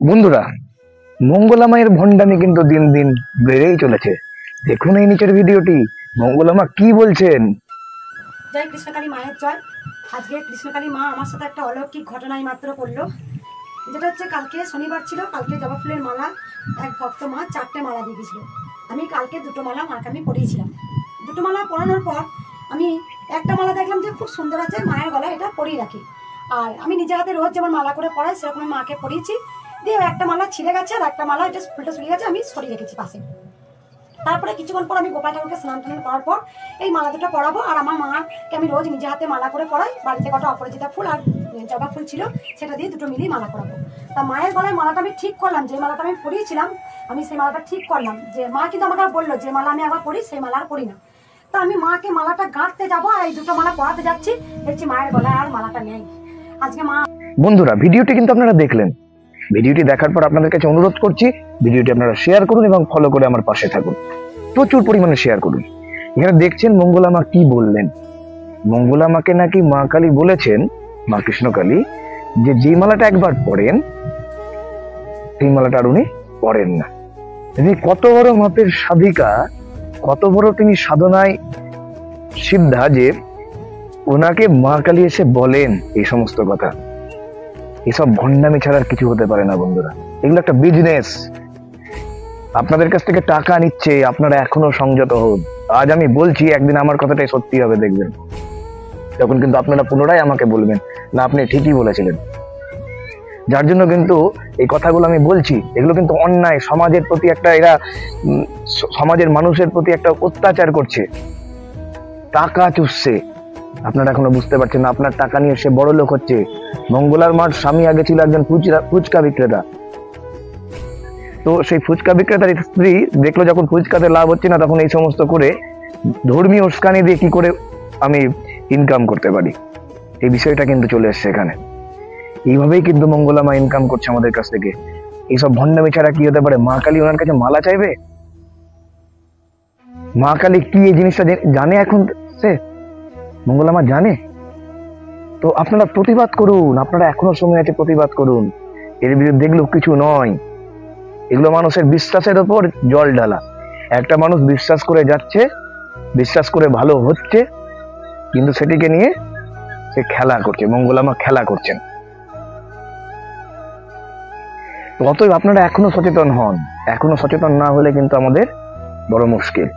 বন্ধুরা, মঙ্গলা মায়ের ভণ্ডামি কিন্তু দিন দিন বেড়েই চলেছে। দেখুন এই নিচের ভিডিওটি, মঙ্গলা মা কি বলছেন। জয় কৃষ্ণকালী মায়ের জয়। আজকে কৃষ্ণকালী মা আমার সাথে একটা অলৌকিক ঘটনাই মাত্র করলো। যেটা হচ্ছে, কালকে শনিবার ছিল, কালকে জবা ফুলের মালা এক ভক্ত মা 4টে মালা দিয়ে দিয়েছিল। আমি কালকে 2টো মালা মাকে আমি পরিয়েছিলাম। 2টো মালা পরানোর পর আমি একটা মালা দেখলাম যে খুব সুন্দর আছে, মায়ের গলায় এটা পরিয়ে রাখি। আর আমি নিজে হাতে রোজ যেমন মালা করে পরাই সেরকম মাকে পরিয়েছি। দিয়ে একটা মালা ছিঁড়ে গেছে আর একটা মালা এটা ফুলটা ছড়িয়ে গেছে, আমি সরিয়ে রেখেছি পাশে। তারপরে কিছুক্ষণ পর আমি গোপাল ঠাকুরকে স্নান টান করার পর এই মালা দুটো পরাবো। আর আমার মাকে আমি রোজ নিজে হাতে মালা করে পরাই। বাড়িতে কটা অপরাজিতা ফুল আর জবা ফুল ছিল, সেটা দিয়ে দুটো মিলিয়ে মালা করাবো। তা মায়ের গলায় মালাটা আমি ঠিক করলাম, যে মালাটা আমি পরিয়েছিলাম আমি সেই মালাটা ঠিক করলাম। যে মা কিন্তু আমাকে বললো যে মালা আমি আবার পরি, সেই মালা আর পরি না। তা আমি মাকে মালাটা গাঁথতে যাবো আর এই 2টো মালা পরাতে যাচ্ছি, দেখছি মায়ের গলায় আর মালাটা নেই। আজকে মা বন্ধুরা, ভিডিওটি কিন্তু আপনারা দেখলেন। ভিডিওটি দেখার পর আপনাদের কাছে অনুরোধ করছি, ভিডিওটি আপনারা শেয়ার করুন এবং ফলো করে আমার পাশে থাকুন। প্রচুর পরিমাণে শেয়ার করুন। এখানে দেখছেন মঙ্গলা মা কি বললেন। মঙ্গলা মাকে নাকি মা কালী বলেছেন, মা কৃষ্ণকালী, যে যেই মালাটা একবার পরেন সেই মালাটা আর উনি পরেন না। তিনি কত বড় মাপের সাধিকা, কত বড় তিনি সাধনায় সিদ্ধা যে ওনাকে মা কালী এসে বলেন এই সমস্ত কথা। এসব ভণ্ডামি ছাড়া আর কিছু হতে পারে না বন্ধুরা। এগুলো একটা বিজনেস। আপনাদের কাছ থেকে টাকা নিচ্ছে, আপনারা এখনো সংযত হন। আজ আমি বলছি, একদিন আমার কথাটাই সত্যি হবে, দেখবেন। তখন কিন্তু আপনারা পুনরায় আমাকে বলবেন না আপনি ঠিকই বলেছিলেন। যার জন্য কিন্তু এই কথাগুলো আমি বলছি, এগুলো কিন্তু অন্যায়। সমাজের প্রতি একটা, এরা সমাজের মানুষের প্রতি একটা অত্যাচার করছে, টাকা চুষছে। আপনারা এখনো বুঝতে পারছেন না, আপনার টাকা নিয়ে সে বড় লোক হচ্ছে। মঙ্গলার মার স্বামী আগে ছিল একজন ফুচকা বিক্রেতা। তো সেই ফুচকা বিক্রেতার স্ত্রী দেখলো যখন ফুচকাতে লাভ হচ্ছে না, তখন এই সমস্ত করে ধর্মীয় উস্কানি দিয়ে কি করে আমি ইনকাম করতে পারি, এই বিষয়টা কিন্তু চলে এসছে এখানে। এইভাবেই কিন্তু মঙ্গলা মা ইনকাম করছে আমাদের কাছ থেকে। এইসব ভণ্ডামি ছাড়া কি হতে পারে? মা কালী ওনার কাছে মালা চাইবে? মা কালী কি এই জিনিসটা জানে? এখন সে মঙ্গলা মা জানে। তো আপনারা প্রতিবাদ করুন, আপনারা এখনো সময় আছে, প্রতিবাদ করুন। এর বিরুদ্ধে এগুলো কিছু নয়, এগুলো মানুষের বিশ্বাসের ওপর জল ঢালা। একটা মানুষ বিশ্বাস করে যাচ্ছে, বিশ্বাস করে ভালো হচ্ছে, কিন্তু সেটিকে নিয়ে সে খেলা করছে। মঙ্গলা মা খেলা করছেন। অতএব আপনারা এখনো সচেতন হন। এখনো সচেতন না হলে কিন্তু আমাদের বড় মুশকিল।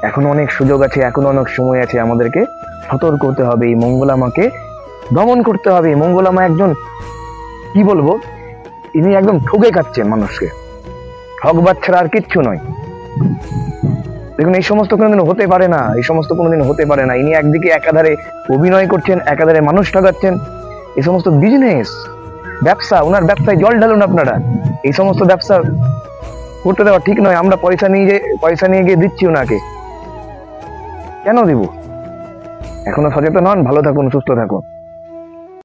এখনো অনেক সুযোগ আছে, এখনো অনেক সময় আছে। আমাদেরকে সতর্ক হতে হবে, এই মঙ্গলা মাকে দমন করতে হবে। মঙ্গলা মা একজন, কি বলবো, ইনি একদম ঠকে খাচ্ছেন মানুষকে। ঠকবাদ ছাড়া আর কিচ্ছু নয়। দেখুন, এই সমস্ত কোনোদিন হতে পারে না, এই সমস্ত কোনোদিন হতে পারে না। ইনি একদিকে একাধারে অভিনয় করছেন, একাধারে মানুষ ঠকাচ্ছেন। এই সমস্ত বিজনেস, ব্যবসা, ওনার ব্যবসায় জল ঢালুন আপনারা। এই সমস্ত ব্যবসা করতে দেওয়া ঠিক নয়। আমরা পয়সা নিয়ে গিয়ে দিচ্ছি ওনাকে, কেন দিব? এখনো সচেতন হন, ভালো থাকুন, সুস্থ থাকুন।